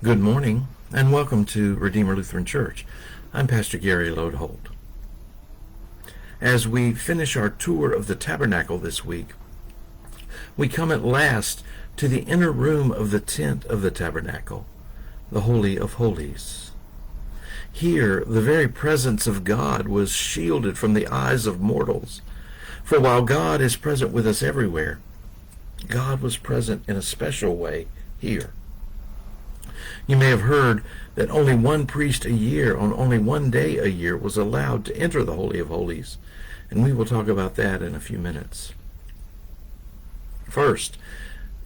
Good morning, and welcome to Redeemer Lutheran Church. I'm Pastor Gary Lodeholt. As we finish our tour of the Tabernacle this week, we come at last to the inner room of the tent of the Tabernacle, the Holy of Holies. Here, the very presence of God was shielded from the eyes of mortals. For while God is present with us everywhere, God was present in a special way here. You may have heard that only one priest a year, on only one day a year, was allowed to enter the Holy of Holies, and we will talk about that in a few minutes. First,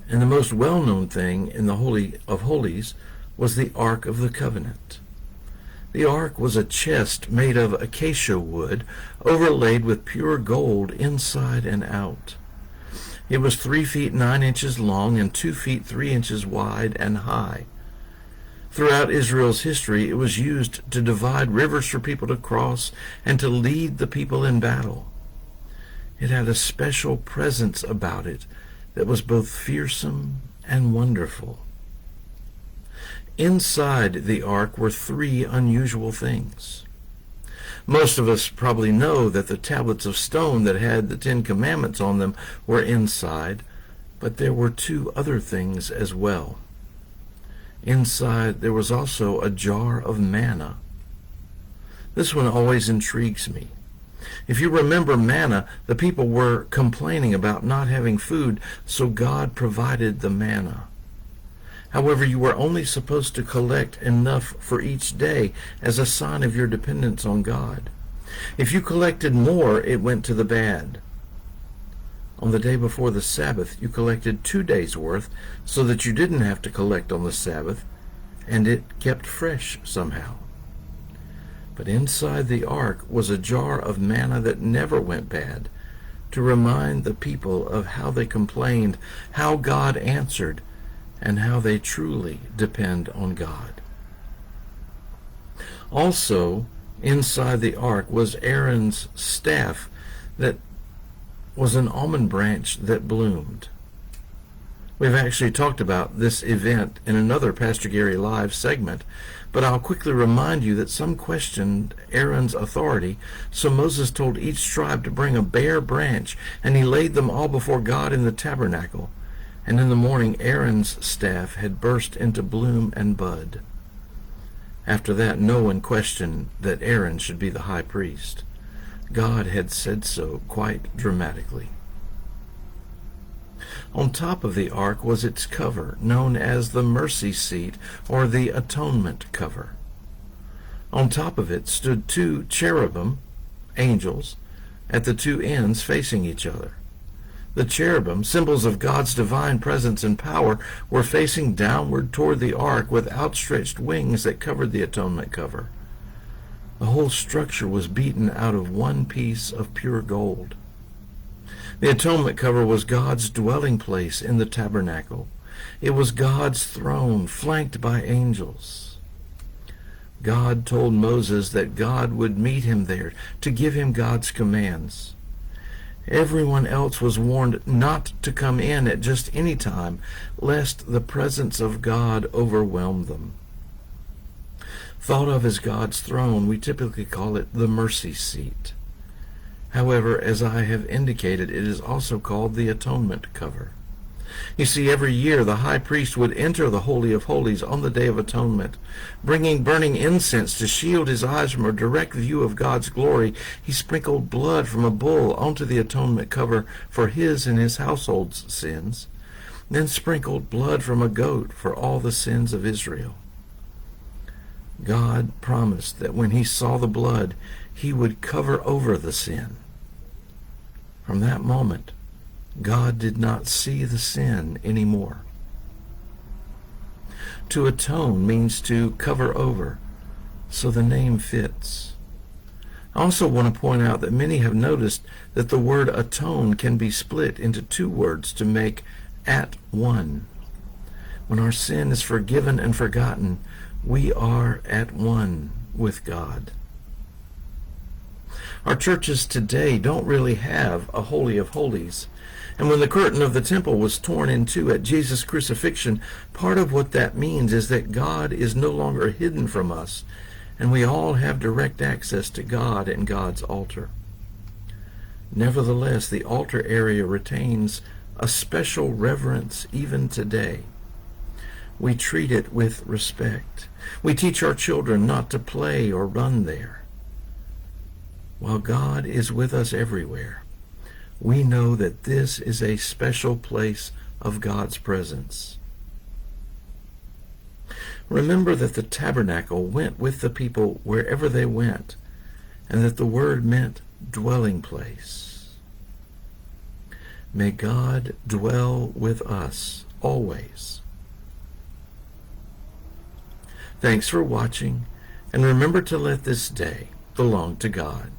and the most well-known thing in the Holy of Holies was the Ark of the Covenant. The Ark was a chest made of acacia wood, overlaid with pure gold inside and out. It was 3 feet 9 inches long and 2 feet 3 inches wide and high. Throughout Israel's history, it was used to divide rivers for people to cross and to lead the people in battle. It had a special presence about it that was both fearsome and wonderful. Inside the ark were 3 unusual things. Most of us probably know that the tablets of stone that had the 10 Commandments on them were inside, but there were 2 other things as well. Inside there was also a jar of manna. This one always intrigues me. If you remember manna, the people were complaining about not having food, so God provided the manna. However, you were only supposed to collect enough for each day as a sign of your dependence on God. If you collected more, it went to the bad. On the day before the Sabbath, you collected 2 days' worth so that you didn't have to collect on the Sabbath, and it kept fresh somehow. But inside the ark was a jar of manna that never went bad, to remind the people of how they complained, how God answered, and how they truly depend on God. Also, inside the ark was Aaron's staff that was an almond branch that bloomed. We've actually talked about this event in another Pastor Gary Live segment, but I'll quickly remind you that some questioned Aaron's authority, so Moses told each tribe to bring a bare branch, and he laid them all before God in the tabernacle. And in the morning Aaron's staff had burst into bloom and bud. After that, no one questioned that Aaron should be the high priest. God had said so quite dramatically. On top of the ark was its cover, known as the mercy seat or the atonement cover. On top of it stood 2 cherubim, angels, at the 2 ends facing each other. The cherubim, symbols of God's divine presence and power, were facing downward toward the ark with outstretched wings that covered the atonement cover. The whole structure was beaten out of one piece of pure gold. The atonement cover was God's dwelling place in the tabernacle. It was God's throne, flanked by angels. God told Moses that God would meet him there to give him God's commands. Everyone else was warned not to come in at just any time, lest the presence of God overwhelm them. Thought of as God's throne, we typically call it the mercy seat. However, as I have indicated, it is also called the atonement cover. You see, every year the high priest would enter the Holy of Holies on the Day of Atonement. Bringing burning incense to shield his eyes from a direct view of God's glory, he sprinkled blood from a bull onto the atonement cover for his and his household's sins, then sprinkled blood from a goat for all the sins of Israel. God promised that when he saw the blood, he would cover over the sin. From that moment, God did not see the sin anymore. To atone means to cover over, so the name fits. I also want to point out that many have noticed that the word atone can be split into 2 words to make at one. When our sin is forgiven and forgotten, we are at one with God. Our churches today don't really have a Holy of Holies, And when the curtain of the temple was torn in two at Jesus' crucifixion, part of what that means is that God is no longer hidden from us, and we all have direct access to God and God's altar. Nevertheless, the altar area retains a special reverence even today. We treat it with respect. We teach our children not to play or run there. While God is with us everywhere, we know that this is a special place of God's presence. Remember that the tabernacle went with the people wherever they went, and that the word meant dwelling place. May God dwell with us always. Thanks for watching, and remember to let this day belong to God.